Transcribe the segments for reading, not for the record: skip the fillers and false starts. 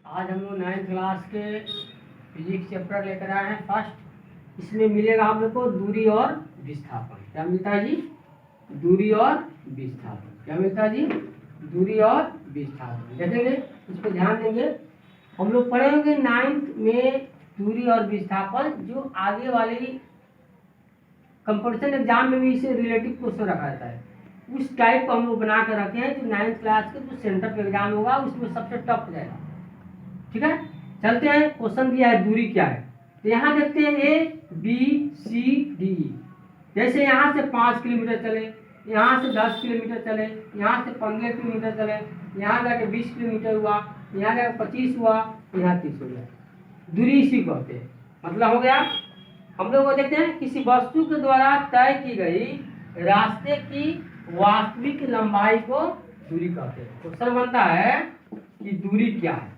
आज हम लोग 9th क्लास के फिजिक्स चैप्टर लेकर आए हैं फर्स्ट। इसमें मिलेगा हम लोग को दूरी और विस्थापन। क्या मिलता है जी? दूरी और विस्थापन। क्या मिलता है जी? दूरी और विस्थापन। देखेंगे, इस पर ध्यान देंगे। हम लोग पढ़ेंगे 9th में दूरी और विस्थापन, जो आगे वाली कंपटीशन एग्जाम में भी इसे रिलेटिव क्वेश्चन रखा जाता है। उस टाइप को हम लोग बना कर रखे हैं जो 9th क्लास के जो सेंटर पे एग्जाम होगा उसमें सबसे टफ जाएगा। ठीक है, चलते हैं। क्वेश्चन दिया है दूरी क्या है, तो यहाँ देखते हैं ABCD। जैसे यहाँ से 5 किलोमीटर चले, यहाँ से 10 किलोमीटर चले, यहाँ से 15 किलोमीटर चले, यहाँ जाके 20 किलोमीटर हुआ, यहाँ जाके 25 हुआ, यहाँ 30 हो गया। दूरी इसी को कहते हैं। मतलब हो गया। हम लोग को देखते हैं, किसी वस्तु के द्वारा तय की गई रास्ते की वास्तविक लंबाई को दूरी कहते हैं। क्वेश्चन बनता है कि दूरी क्या है।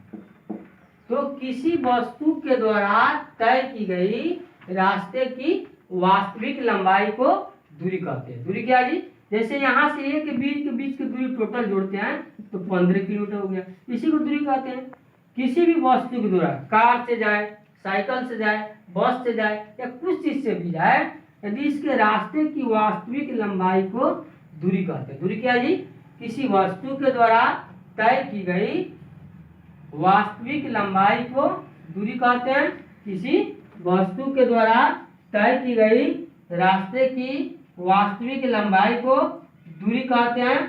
तो किसी वस्तु के द्वारा तय की गई रास्ते की वास्तविक लंबाई को दूरी कहते हैं। दूरी क्या है जी? जैसे यहाँ से A के बीच की दूरी टोटल जोड़ते हैं तो 15 किलोमीटर हो गया, इसी को दूरी कहते हैं। किसी भी वस्तु के द्वारा, कार से जाए, साइकिल से जाए, बस से जाए या कुछ चीज से भी जाए, यदि इसके रास्ते की वास्तविक लंबाई को दूरी कहते हैं। दूरी क्या है जी? किसी वस्तु के द्वारा तय की गई वास्तविक लंबाई को दूरी कहते हैं। किसी वस्तु के द्वारा तय की गई रास्ते की वास्तविक लंबाई को दूरी कहते हैं।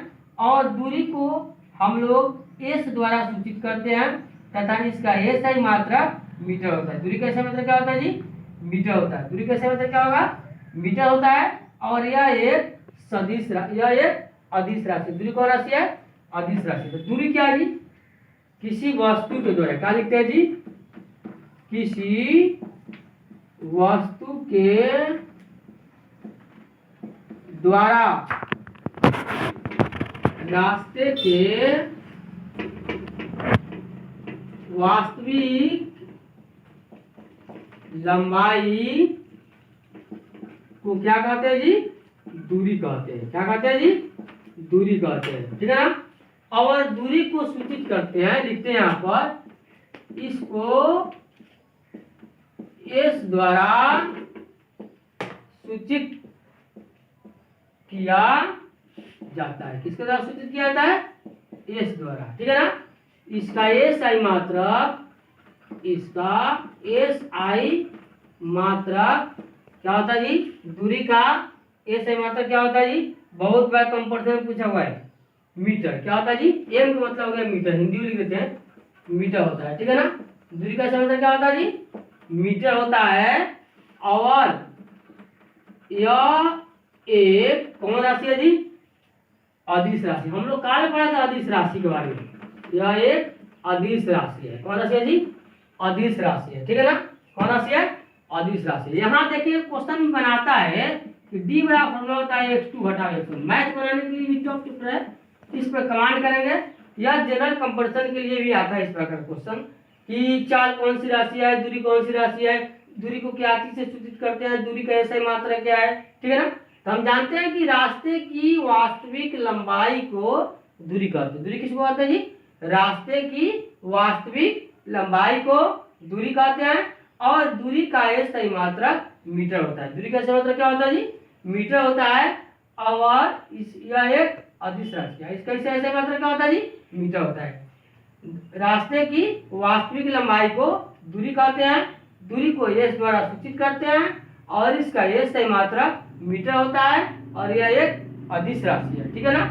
और दूरी को हम लोग S द्वारा सूचित करते हैं तथा इसका SI मात्रक मीटर होता है। दूरी का SI मात्रक क्या होता है जी? मीटर होता है। दूरी का SI मात्रक क्या होगा? मीटर होता है। और यह एक सदिश राशि, यह एक अदिश राशि। दूरी कौन राशि है? अदिश राशि। तो दूरी क्या है जी? किसी वस्तु के द्वारा, क्या लिखते हैं जी? किसी वस्तु के द्वारा रास्ते के वास्तविक लंबाई को क्या कहते हैं जी? दूरी कहते हैं। क्या कहते हैं जी? दूरी कहते हैं। ठीक है ना। और दूरी को सूचित करते हैं, लिखते हैं यहाँ पर, इसको S द्वारा सूचित किया जाता है। किसके द्वारा सूचित किया जाता है? S द्वारा। ठीक है ना। इसका SI मात्रक, इसका SI मात्रक क्या होता है जी? दूरी का SI मात्रक क्या होता है जी? बहुत बार कंपटीशन में पूछा हुआ है। मीटर। क्या होता है जी? M का मतलब हो गया मीटर, हिंदी में लिख देते हैं, मीटर होता है। ठीक है ना। दूरी का SI मात्रक क्या होता है जी? मीटर होता है। और यह एक कौन राशि है जी? अदिश राशि। हम लोग कहाँ पढ़ा था अदिश राशि के बारे में? यह एक अदिश राशि है। कौन राशि है जी? अदिश राशि है। ठीक है ना। कौन राशि है? अदिश राशि। यहाँ देखिए क्वेश्चन बनाता है कि D बराबर फॉर्मूला होता है x2 घटा x1। मैथ बनाने के लिए भी टॉप चैप्टर है, इस पर कमांड करेंगे। यह जनरल कंपटीशन के लिए भी आता है इस प्रकार क्वेश्चन कि चाल कौन सी राशि है, दूरी कौन सी राशि है, दूरी को क्या चीज से सूचित करते हैं, दूरी का SI मात्रा क्या है। ठीक है ना। तो हम जानते हैं कि रास्ते की वास्तविक लंबाई को दूरी कहते हैं। दूरी किसको कहते हैं जी? रास्ते की वास्तविक लंबाई को दूरी कहते हैं। और दूरी का SI मात्रक मीटर होता है। दूरी का SI मात्रक क्या होता है जी? मीटर होता है। और यह एक अदिश राशि है। इसका SI मात्रक क्या होता है जी? मीटर होता है। रास्ते की वास्तविक लंबाई को दूरी कहते हैं। दूरी को S द्वारा सूचित करते हैं और इसका SI मात्रक मीटर होता है। और यह एक अदिश राशि है। ठीक है ना।